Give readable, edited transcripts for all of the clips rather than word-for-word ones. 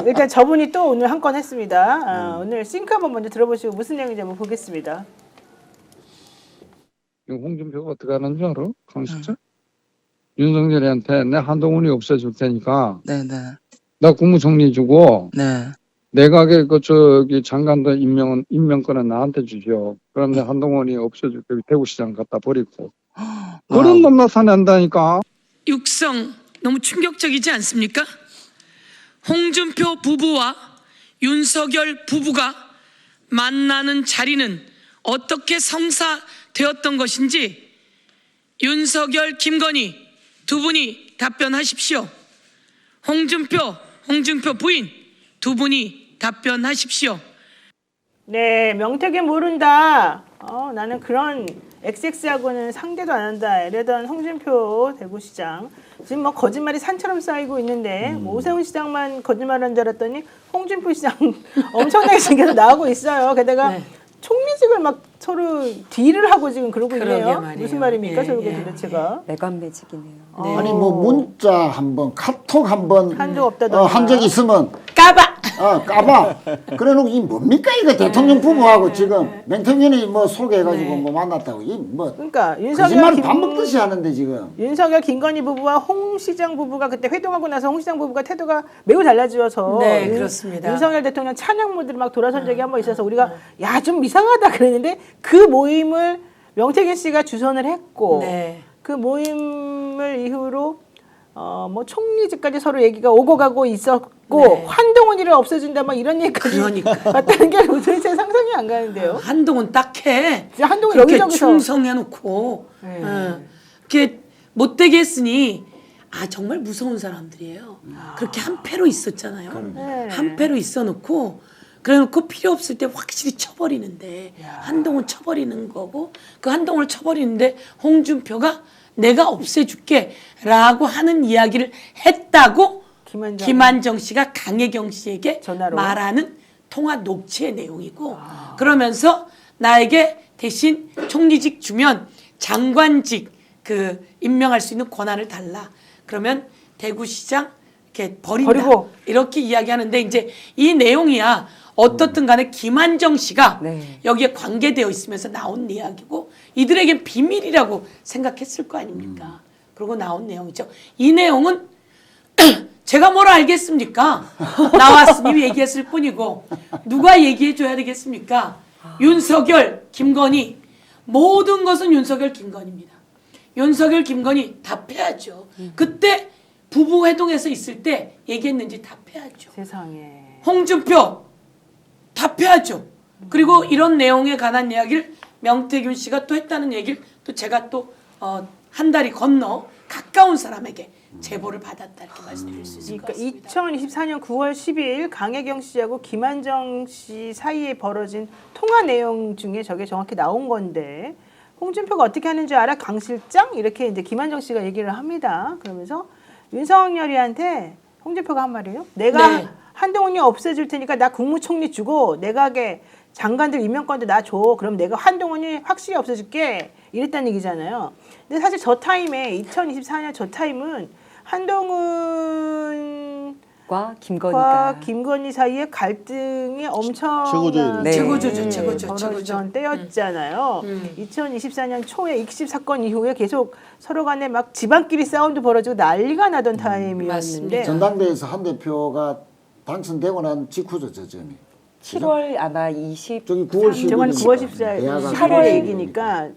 일단 저분이 또 오늘 한 건 했습니다. 오늘 싱크 한번 먼저 들어보시고 무슨 내용인지 한번 보겠습니다. 홍준표가 어떻게 하는 줄 알아? 강수철? 윤석열이한테 내 한동훈이 없애줄 테니까 네네. 나 국무총리 주고 네. 내각의 그 저기 장관들 임명권은 나한테 주죠. 그럼 내 한동훈이 없애줄게. 대구시장 갖다 버리고. 그런 놈 나타낸다니까. 육성 너무 충격적이지 않습니까? 홍준표 부부와 윤석열 부부가 만나는 자리는 어떻게 성사되었던 것인지 윤석열, 김건희 두 분이 답변하십시오. 홍준표 부인 두 분이 답변하십시오. 네, 명태균 모른다. 나는 그런 XX하고는 상대도 안 한다. 이러던 홍준표 대구시장. 지금 뭐 거짓말이 산처럼 쌓이고 있는데 뭐 오세훈 시장만 거짓말한 줄 알았더니 홍준표 시장 엄청나게 지금 계속 나오고 있어요. 게다가 네. 총리직을 막 서로 딜을 하고 지금 그러고 그러게 있네요. 말이에요. 무슨 말입니까? 예, 저게 예, 도대체가. 내관매직이네요. 아니 뭐 문자 한번 카톡 한번 한적 없다던가. 한 적 있으면 까봐. 까봐. 그래놓고 이 뭡니까 이거 대통령 부부하고 지금 맹태균이 뭐 소개해가지고 뭐 만났다고 이 뭐 그러니까 거짓말 밥 먹듯이 하는데 지금. 윤석열 김건희 부부와 홍 시장 부부가 그때 회동하고 나서 홍 시장 부부가 태도가 매우 달라져서 네, 그렇습니다. 윤석열 대통령 찬양 모드로 막 돌아선 적이 한 번 있어서 우리가 야 좀 이상하다 그랬는데 그 모임을 명태균 씨가 주선을 했고 네. 그 모임을 이후로 뭐 총리직까지 서로 얘기가 오고 가고 있었고 네. 한동훈이를 없애준다 막 이런 얘기까지 그러니까. 왔다는 게 도대체 상상이 안 가는데요. 한동훈 딱해. 진짜 한동훈 그렇게 여기저기서 충성해놓고 네. 이렇게 못되게 했으니 정말 무서운 사람들이에요. 그렇게 한패로 있었잖아요. 네. 한패로 있어놓고 그래놓고 필요 없을 때 확실히 쳐버리는데 한동훈 쳐버리는 거고 그 한동훈을 쳐버리는데 홍준표가 내가 없애줄게 라고 하는 이야기를 했다고 김한정 씨가 강혜경 씨에게 전화로? 말하는 통화 녹취의 내용이고 그러면서 나에게 대신 총리직 주면 장관직 그 임명할 수 있는 권한을 달라. 그러면 대구시장 이렇게 버린다. 버리고. 이렇게 이야기하는데 이제 이 내용이야 어떻든 간에 김한정 씨가 네. 여기에 관계되어 있으면서 나온 이야기고 이들에겐 비밀이라고 생각했을 거 아닙니까? 그러고 나온 내용이죠. 이 내용은 제가 뭘 알겠습니까? 나왔으니 얘기했을 뿐이고 누가 얘기해 줘야 되겠습니까? 윤석열, 김건희 모든 것은 윤석열, 김건희입니다. 윤석열, 김건희 답해야죠. 그때 부부 회동에서 있을 때 얘기했는지 답해야죠. 세상에. 홍준표 답해야죠. 그리고 이런 내용에 관한 이야기를 명태균 씨가 또 했다는 얘기를 또 제가 또 한 달이 건너 가까운 사람에게 제보를 받았다 이렇게 말씀드릴 수 있을 것 그러니까 같습니다. 2024년 9월 12일 강혜경 씨하고 김한정 씨 사이에 벌어진 통화 내용 중에 저게 정확히 나온 건데 홍준표가 어떻게 하는지 알아? 강 실장? 이렇게 이제 김한정 씨가 얘기를 합니다. 그러면서 윤석열이한테 홍준표가 한 말이에요. 내가 네. 한동훈이 없애줄 테니까 나 국무총리 주고 내각에 장관들 임명권도 나 줘. 그럼 내가 한동훈이 확실히 없애줄게. 이랬다는 얘기잖아요. 근데 사실 저 타임에 2024년 저 타임은 한동훈과 김건희 사이에 갈등이 엄청난 네. 최고조죠. 벌어지던 때였잖아요. 2024년 초에 익십 사건 이후에 계속 서로 간에 막 집안끼리 싸움도 벌어지고 난리가 나던 타임이었는데 맞습니다. 전당대회에서 한 대표가 당선되고 난 직후죠 저 점이. 7월 아마 20 저기 9월 10일. 정말 9월 14일 8월 얘기니까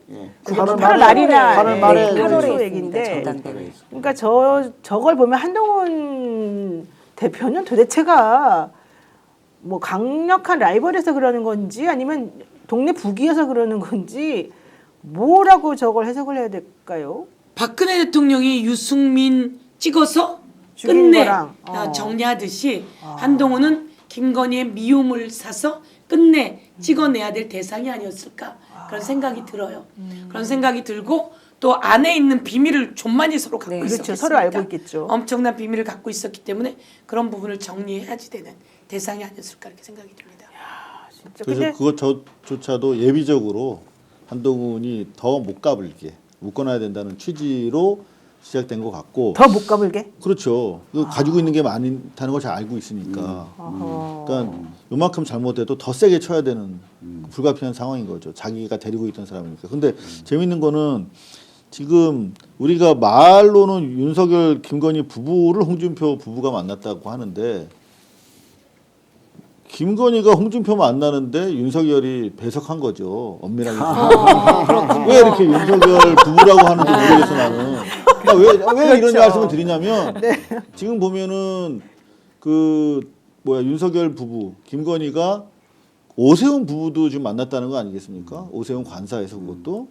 그게 8월 8월 말이나 8월 말에 8월에 네, 얘기인데 전당대회. 그러니까 저걸 보면 한동훈 대표는 도대체가 뭐 강력한 라이벌에서 그러는 건지 아니면 동네 북이어서 그러는 건지 뭐라고 저걸 해석을 해야 될까요? 박근혜 대통령이 유승민 찍어서 죽이는 끝내 거랑, 정리하듯이 한동훈은 김건희의 미움을 사서 끝내 찍어내야 될 대상이 아니었을까 그런 생각이 들어요. 그런 생각이 들고 또 안에 있는 비밀을 좀 많이 서로 갖고 네. 있었겠습니까? 그렇죠. 서로 알고 있겠죠. 엄청난 비밀을 갖고 있었기 때문에 그런 부분을 정리해야지 되는 대상이 아니었을까 이렇게 생각이 듭니다. 진짜. 그래서 근데 그것조차도 예비적으로 한동훈이 더 못 가불게 묶어놔야 된다는 취지로 시작된 것 같고. 더 못 가불게. 그렇죠. 가지고 있는 게 많다는 걸 잘 알고 있으니까. 그러니까 요만큼 잘못해도 더 세게 쳐야 되는 불가피한 상황인 거죠. 자기가 데리고 있던 사람이니까. 근데 재밌는 거는 지금 우리가 말로는 윤석열, 김건희 부부를 홍준표 부부가 만났다고 하는데 김건희가 홍준표 만나는데 윤석열이 배석한 거죠. 엄밀하게. 왜 이렇게 윤석열 부부라고 하는지 모르겠어 나는. 그러니까 왜 이런 말씀을 드리냐면 지금 보면은 윤석열 부부, 김건희가 오세훈 부부도 지금 만났다는 거 아니겠습니까? 오세훈 관사에서 그것도.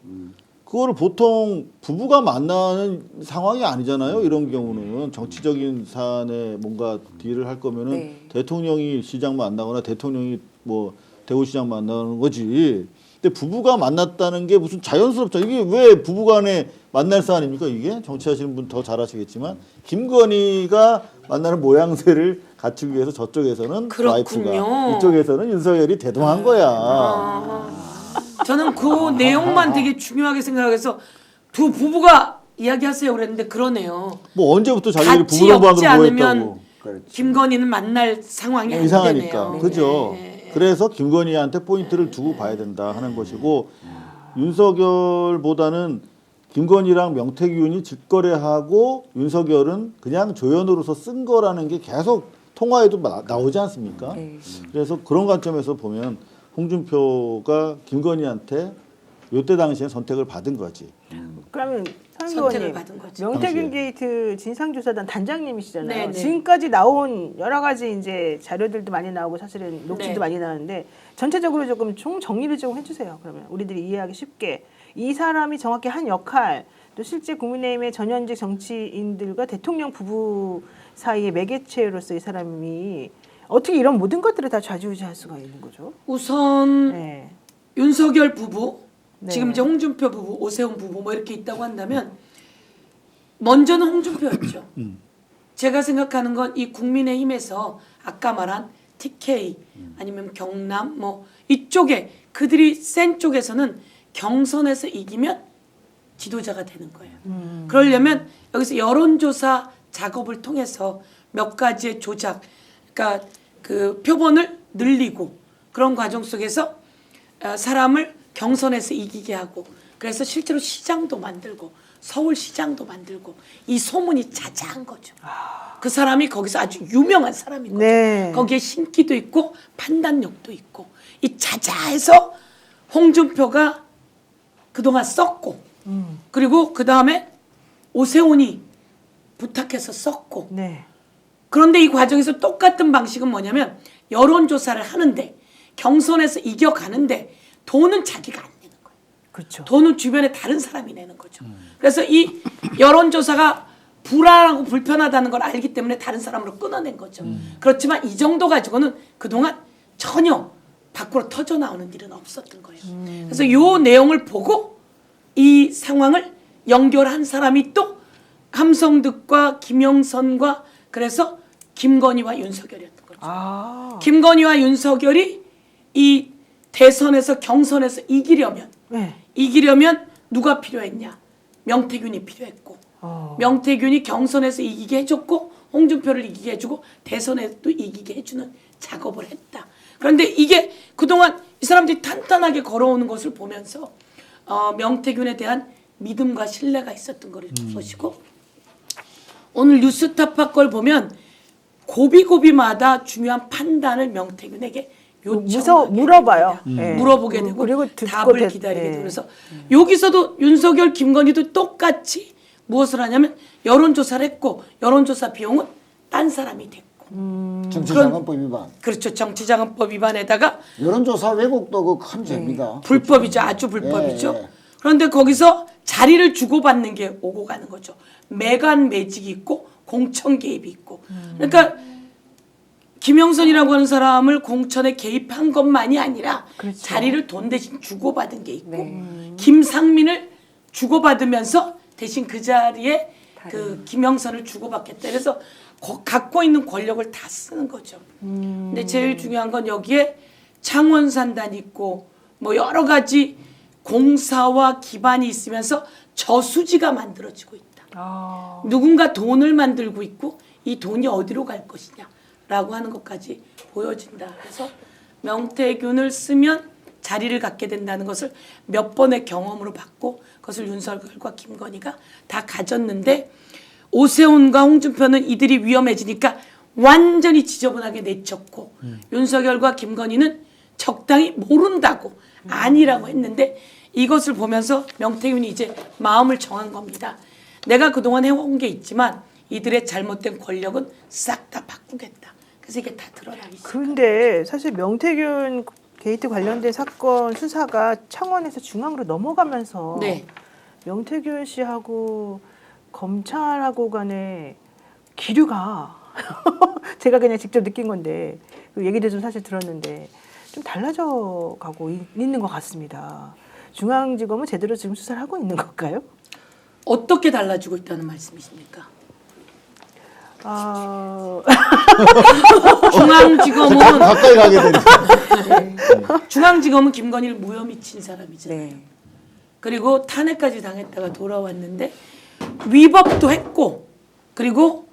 그거를 보통 부부가 만나는 상황이 아니잖아요. 이런 경우는 정치적인 사안에 뭔가 딜을 할 거면은 네. 대통령이 시장 만나거나 대통령이 뭐 대구시장 만나는 거지. 근데 부부가 만났다는 게 무슨 자연스럽죠. 이게 왜 부부간에 만날 사안입니까? 이게 정치하시는 분 더 잘 아시겠지만 김건희가 만나는 모양새를 갖추기 위해서 저쪽에서는 그렇군요. 와이프가 이쪽에서는 윤석열이 대동한 거야. 저는 그 내용만 되게 중요하게 생각해서 두 부부가 이야기하세요 그랬는데 그러네요. 뭐 언제부터 자기들이 같이 부부라고 엮지 하는 거 않으면 했다고. 그렇지. 김건희는 만날 상황이 안 이상하니까. 되네요. 그죠? 네. 그래서 김건희한테 포인트를 두고 봐야 된다 하는 것이고 윤석열보다는 김건희랑 명태균이 직거래하고 윤석열은 그냥 조연으로서 쓴 거라는 게 계속 통화에도 나오지 않습니까? 네. 그래서 그런 관점에서 보면 홍준표가 김건희한테 요때 당시에 선택을 받은 거지. 그러면 선택을 선거님 받은 거죠. 명태균 당시에. 게이트 진상조사단 단장님이시잖아요. 네, 네. 지금까지 나온 여러 가지 이제 자료들도 많이 나오고 사실은 녹취도 네. 많이 나오는데 전체적으로 조금 총 정리를 좀 해주세요. 그러면 우리들이 이해하기 쉽게 이 사람이 정확히 한 역할 또 실제 국민의힘의 전현직 정치인들과 대통령 부부 사이의 매개체로서 이 사람이 어떻게 이런 모든 것들을 다 좌지우지할 수가 있는 거죠? 우선 네. 윤석열 부부, 네. 지금 이제 홍준표 부부, 오세훈 부부 뭐 이렇게 있다고 한다면 먼저는 홍준표였죠. 제가 생각하는 건 이 국민의힘에서 아까 말한 TK 아니면 경남 뭐 이쪽에 그들이 센 쪽에서는 경선에서 이기면 지도자가 되는 거예요. 그러려면 여기서 여론조사 작업을 통해서 몇 가지의 조작, 그러니까 그 표본을 늘리고 그런 과정 속에서 사람을 경선에서 이기게 하고 그래서 실제로 시장도 만들고 서울시장도 만들고 이 소문이 자자한 거죠. 그 사람이 거기서 아주 유명한 사람인 거죠. 네. 거기에 신기도 있고 판단력도 있고 이 자자해서 홍준표가 그동안 썼고 그리고 그 다음에 오세훈이 부탁해서 썼고 네. 그런데 이 과정에서 똑같은 방식은 뭐냐면 여론조사를 하는데 경선에서 이겨가는데 돈은 자기가 안 내는 거예요. 그렇죠. 돈은 주변에 다른 사람이 내는 거죠. 그래서 이 여론조사가 불안하고 불편하다는 걸 알기 때문에 다른 사람으로 끊어낸 거죠. 그렇지만 이 정도 가지고는 그동안 전혀 밖으로 터져 나오는 일은 없었던 거예요. 그래서 이 내용을 보고 이 상황을 연결한 사람이 또 함성득과 김영선과 그래서 김건희와 윤석열이었던 거죠. 아. 김건희와 윤석열이 이 대선에서 경선에서 이기려면 네. 누가 필요했냐? 명태균이 필요했고 명태균이 경선에서 이기게 해줬고 홍준표를 이기게 해주고 대선에도 이기게 해주는 작업을 했다. 그런데 이게 그동안 이 사람들이 탄탄하게 걸어오는 것을 보면서 명태균에 대한 믿음과 신뢰가 있었던 것이고 오늘 뉴스타파 걸 보면 고비고비마다 중요한 판단을 명태균에게 물어봐요. 네. 물어보게 되고 그리고 듣고 답을 기다리게 네. 되고 그래서 여기서도 윤석열, 김건희도 똑같이 무엇을 하냐면 여론조사를 했고 여론조사 비용은 딴 사람이 됐고 정치자금법 위반. 그렇죠. 정치자금법 위반에다가 여론조사 왜곡도 그 큰 죄입니다. 불법이죠. 아주 불법이죠. 예, 예. 그런데 거기서 자리를 주고받는 게 오고 가는 거죠. 매간 매직이 있고 공천 개입이 있고. 그러니까 김영선이라고 하는 사람을 공천에 개입한 것만이 아니라 그렇죠. 자리를 돈 대신 주고받은 게 있고 김상민을 주고받으면서 대신 그 자리에 그 김영선을 주고받겠다. 그래서 갖고 있는 권력을 다 쓰는 거죠. 근데 제일 중요한 건 여기에 창원산단 있고 뭐 여러 가지 공사와 기반이 있으면서 저수지가 만들어지고 있다. 누군가 돈을 만들고 있고 이 돈이 어디로 갈 것이냐라고 하는 것까지 보여진다. 그래서 명태균을 쓰면 자리를 갖게 된다는 것을 몇 번의 경험으로 봤고 그것을 윤석열과 김건희가 다 가졌는데 오세훈과 홍준표는 이들이 위험해지니까 완전히 지저분하게 내쳤고 윤석열과 김건희는 적당히 모른다고 아니라고 했는데 이것을 보면서 명태균이 이제 마음을 정한 겁니다. 내가 그동안 해온 게 있지만 이들의 잘못된 권력은 싹 다 바꾸겠다. 그래서 이게 다 드러나기 시작합니다. 그런데 사실 명태균 게이트 관련된 사건 수사가 청원에서 중앙으로 넘어가면서 네. 명태균 씨하고 검찰하고 간의 기류가 제가 그냥 직접 느낀 건데 그 얘기도 좀 사실 들었는데 좀 달라져 가고 있는 것 같습니다. 중앙지검은 제대로 지금 수사를 하고 있는 걸까요? 어떻게 달라지고 있다는 말씀이십니까? 중앙지검은 가까이 가게 되니까. 중앙지검은 김건희를 무혐의 친 사람이잖아요. 네. 그리고 탄핵까지 당했다가 돌아왔는데 위법도 했고 그리고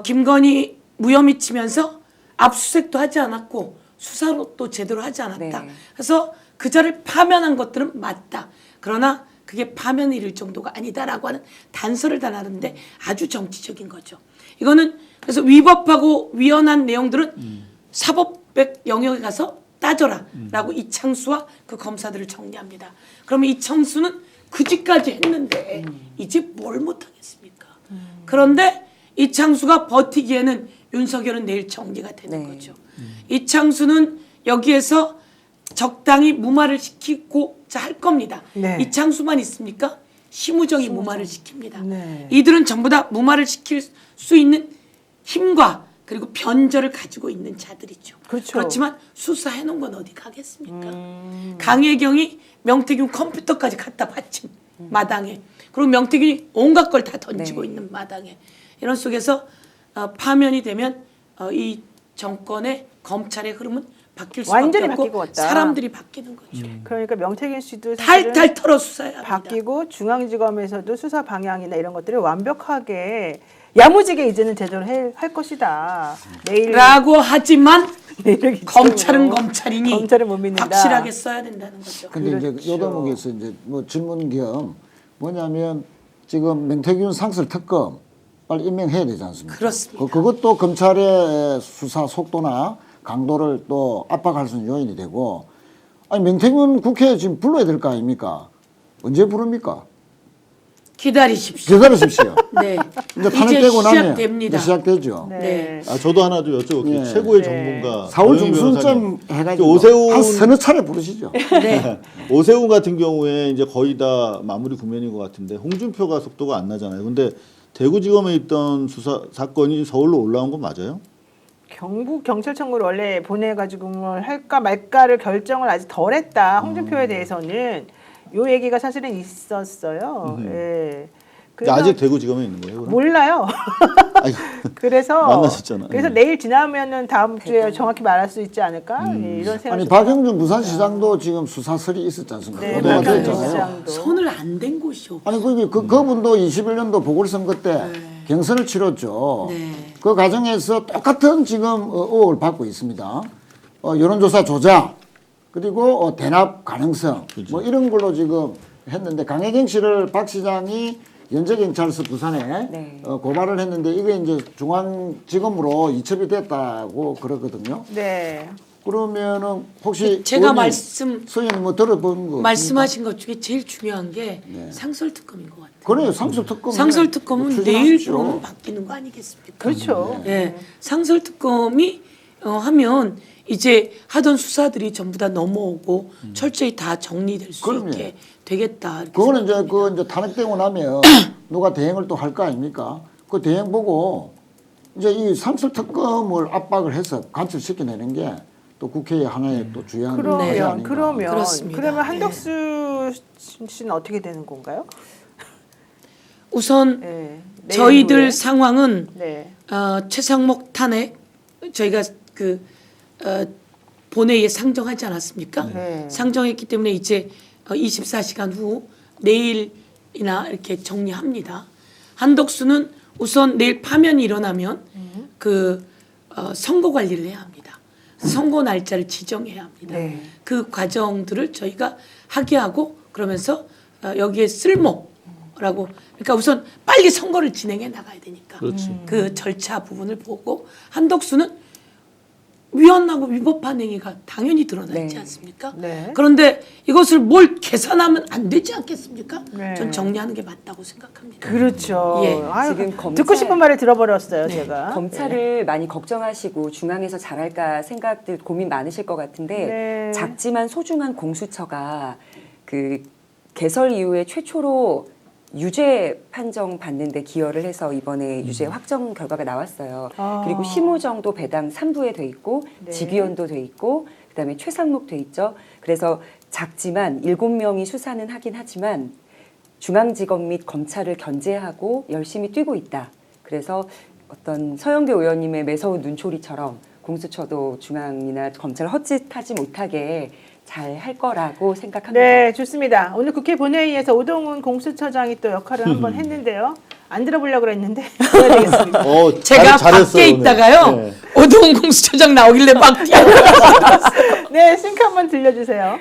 김건희 무혐의 치면서 압수수색도 하지 않았고 수사로 또 제대로 하지 않았다. 네. 그래서 그 자를 파면한 것들은 맞다. 그러나 그게 파면에 이를 정도가 아니다라고 하는 단서를 다 나르는데 아주 정치적인 거죠. 이거는 그래서 위법하고 위헌한 내용들은 사법백 영역에 가서 따져라라고 이창수와 그 검사들을 정리합니다. 그러면 이창수는 그지까지 했는데 이제 뭘 못하겠습니까? 그런데 이창수가 버티기에는 윤석열은 내일 정리가 되는 네. 거죠. 이창수는 여기에서 적당히 무마를 시키고자 할 겁니다. 네. 이창수만 있습니까? 심우정이 무마를 시킵니다. 네. 이들은 전부 다 무마를 시킬 수 있는 힘과 그리고 변절을 가지고 있는 자들이죠. 그렇죠. 그렇지만 수사해놓은 건 어디 가겠습니까? 강혜경이 명태균 컴퓨터까지 갖다 바친 마당에 그리고 명태균이 온갖 걸 다 던지고 네. 있는 마당에 이런 속에서 파면이 되면 이 정권의 검찰의 흐름은 바뀔 수밖에 완전히 없고 바뀔 것 같다. 사람들이 바뀌는 거죠. 그러니까 명태균 씨도 사실은 탈탈 털어 수사해야 합니다. 바뀌고 중앙지검에서도 수사 방향이나 이런 것들을 완벽하게 야무지게 이제는 제대로 할 것이다. 내일 라고 하지만 내일 기준으로 검찰은 검찰이니 검찰을 못 믿는다. 확실하게 써야 된다는 거죠. 근데 이제 그렇죠. 요 대목에서 이제 뭐 질문 겸 뭐냐면 지금 명태균 상설 특검 빨리 임명해야 되지 않습니까? 그렇습니다. 그것도 검찰의 수사 속도나 강도를 또 압박할 수 있는 요인이 되고 아니 명태균 국회에 지금 불러야 될 거 아닙니까? 언제 부릅니까? 기다리십시오. 기다리십시오. 네. 이제 탄핵되고 나면 시작됩니다. 이제 시작되죠. 네. 저도 하나 좀 여쭤볼게요. 예. 최고의 네. 전문가 4월 노영희 중순쯤 변호사님. 해가지고 오세훈 한 서너 차례 부르시죠. 네. 오세훈 같은 경우에 이제 거의 다 마무리 국면인 것 같은데 홍준표가 속도가 안 나잖아요. 근데 대구지검에 있던 수사 사건이 서울로 올라온 건 맞아요? 경북 경찰청으로 원래 보내가지고 뭘 할까 말까를 결정을 아직 덜했다. 홍준표에 대해서는 요 얘기가 사실은 있었어요. 예. 근데 아직 대구지검에 있는 거예요? 그럼? 몰라요. 아니, 그래서 만나셨잖아요. 그래서 네. 내일 지나면은 다음 주에 정확히 말할 수 있지 않을까 이런 생각이 아니 좀 박영준 부산시장도 지금 수사설이 있었지 않습니까? 네, 보도가 박영준 됐잖아요. 시장도. 손을 안 댄 곳이 없어요. 아니 그분도 21년도 보궐선거 때 경선을 치렀죠. 네. 그 과정에서 똑같은 지금 의혹을 받고 있습니다. 여론조사 조작 그리고 대납 가능성 뭐 이런 걸로 지금 했는데 강혜경 씨를 박 시장이 연제경찰서 부산에 네. 고발을 했는데 이게 이제 중앙지검으로 이첩이 됐다고 그러거든요. 네. 그러면은 혹시 제가 의원님, 소연이 뭐 들어본 거 말씀하신 것 중에 제일 중요한 게 네. 상설특검인 것 같아요. 그래요 상설특검 상설특검은 내일 보면 바뀌는 거 아니겠습니까? 그렇죠. 예, 상설특검이 하면 이제 하던 수사들이 전부 다 넘어오고 철저히 다 정리될 수 그럼요. 있게 되겠다. 이렇게 그거는 이제 생각합니다. 그 이제 탄핵되고 나면 누가 대행을 또 할 거 아닙니까? 그 대행 보고 이제 이 상설특검을 압박을 해서 관철시켜내는 게 또 국회의 하나의 또 주요한 그러면 과제 아닌가. 그렇습니다. 그러면 네. 한덕수 씨는 어떻게 되는 건가요? 우선 네. 내일 저희들 후에. 상황은 네. 최상목 탄핵 저희가 그 본회의에 상정하지 않았습니까? 네. 상정했기 때문에 이제 24시간 후 내일이나 이렇게 정리합니다. 한덕수는 우선 내일 파면이 일어나면 선거 관리를 해야 합니다. 선거 날짜를 지정해야 합니다. 네. 그 과정들을 저희가 하게 하고 그러면서 여기에 쓸모라고 그러니까 우선 빨리 선거를 진행해 나가야 되니까 그 절차 부분을 보고 한덕수는 위헌하고 위법한 행위가 당연히 드러나지 네. 않습니까? 네. 그런데 이것을 뭘 계산하면 안 되지 않겠습니까? 네. 전 정리하는 게 맞다고 생각합니다. 그렇죠. 예. 아유, 지금 듣고 검찰- 싶은 말을 들어버렸어요, 제가. 검찰을 많이 걱정하시고 중앙에서 잘할까 생각들 고민 많으실 것 같은데 네. 작지만 소중한 공수처가 그 개설 이후에 최초로 유죄 판정 받는데 기여를 해서 이번에 유죄 확정 결과가 나왔어요. 아. 그리고 심우정도 배당 3부에 돼 있고 네. 직위원도 돼 있고 그다음에 최상목 돼 있죠. 그래서 작지만 7명이 수사는 하긴 하지만 중앙지검 및 검찰을 견제하고 열심히 뛰고 있다. 그래서 어떤 서영교 의원님의 매서운 눈초리처럼 공수처도 중앙이나 검찰을 헛짓하지 못하게 잘 할 거라고 생각합니다. 네, 좋습니다. 오늘 국회 본회의에서 오동훈 공수처장이 또 역할을 한번 했는데요. 안 들어보려고 그랬는데 해야 되겠습니다. 제가 잘했어요, 밖에 오늘. 있다가요. 네. 오동훈 공수처장 나오길래 막 뛰어들었어요. 네, 싱크 한번 들려주세요.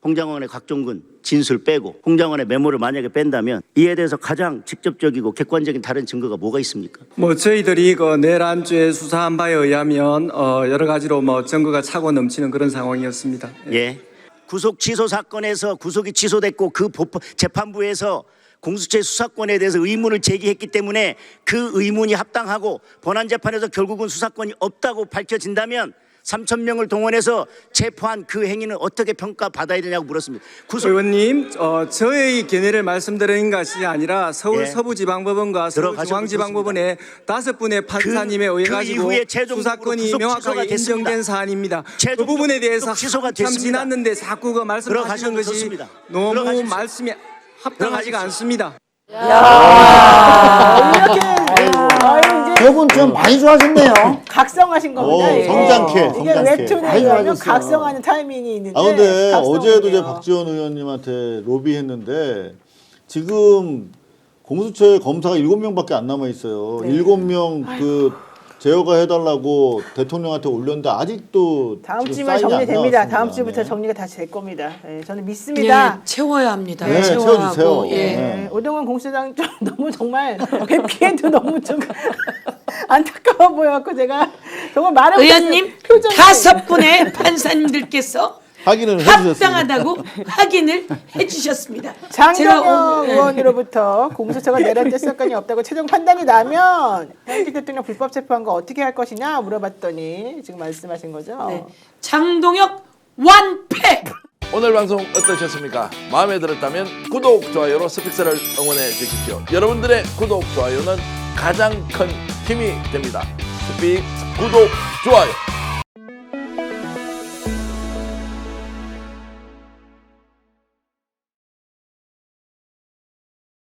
홍장원의 곽종근 진술 빼고 홍장원의 메모를 만약에 뺀다면 이에 대해서 가장 직접적이고 객관적인 다른 증거가 뭐가 있습니까? 저희들이 내일 안주에 수사한 바에 의하면 여러 가지로 증거가 차고 넘치는 그런 상황이었습니다. 예. 구속 취소 사건에서 구속이 취소됐고 그 재판부에서 공수처의 수사권에 대해서 의문을 제기했기 때문에 그 의문이 합당하고 본안 재판에서 결국은 수사권이 없다고 밝혀진다면 3,000명을 동원해서 체포한 그 행위는 어떻게 평가받아야 되냐고 물었습니다. 의원님, 저의 견해를 말씀드린 것이 아니라 서울 예. 서부지방법원과 서울중앙지방법원의 5분의 판사님에 의해 가지고 이후에 최종적으로 수사권이 구속 취소가 명확하게 됐습니다. 인정된 사안입니다. 그 최종적으로 부분에 대해서 구속 취소가 한참 됐습니다. 지났는데 자꾸 말씀하시는 들어가셔도 것이 좋습니다. 너무 들어가십시오. 말씀이 합당하지가 들어가십시오. 않습니다. 이렇게 이제 저분 좀 많이 좋아졌네요. 각성하신 겁니다. 오, 이게. 성장케, 이게 성장케. 웹툰에 많이 의하면 좋아졌어요. 각성하는 타이밍이 있는데. 아 근데 어제도 각성이네요. 제가 박지원 의원님한테 로비했는데 지금 공수처에 검사가 7명밖에 안 남아 있어요. 7명 그 제어가 해달라고 대통령한테 올렸는데 아직도 다음 지금 주면 사인이 안 정리됩니다. 나왔습니다. 다음 주부터 네. 정리가 다시 될 겁니다. 네, 저는 예, 믿습니다. 채워야 합니다. 네, 채워야 채워주세요. 하고 예. 네, 오동훈 공수장 좀 너무 정말 뵙기에도 너무 좀 안타까워 보여갖고 제가 정말 말을 의원님 표정이 5분의 판사님들께서 확인을 해주셨습니다. 합당하다고 확인을 해주셨습니다. 제가 장경영 오늘 의원으로부터 공수처가 내란죄 사건이 없다고 최종 판단이 나면 현직 대통령 불법 체포한 거 어떻게 할 것이냐 물어봤더니 지금 말씀하신 거죠. 네. 장동혁 완패. 오늘 방송 어떠셨습니까? 마음에 들었다면 구독, 좋아요로 스픽스를 응원해 주십시오. 여러분들의 구독, 좋아요는 가장 큰 힘이 됩니다. 스픽 구독, 좋아요.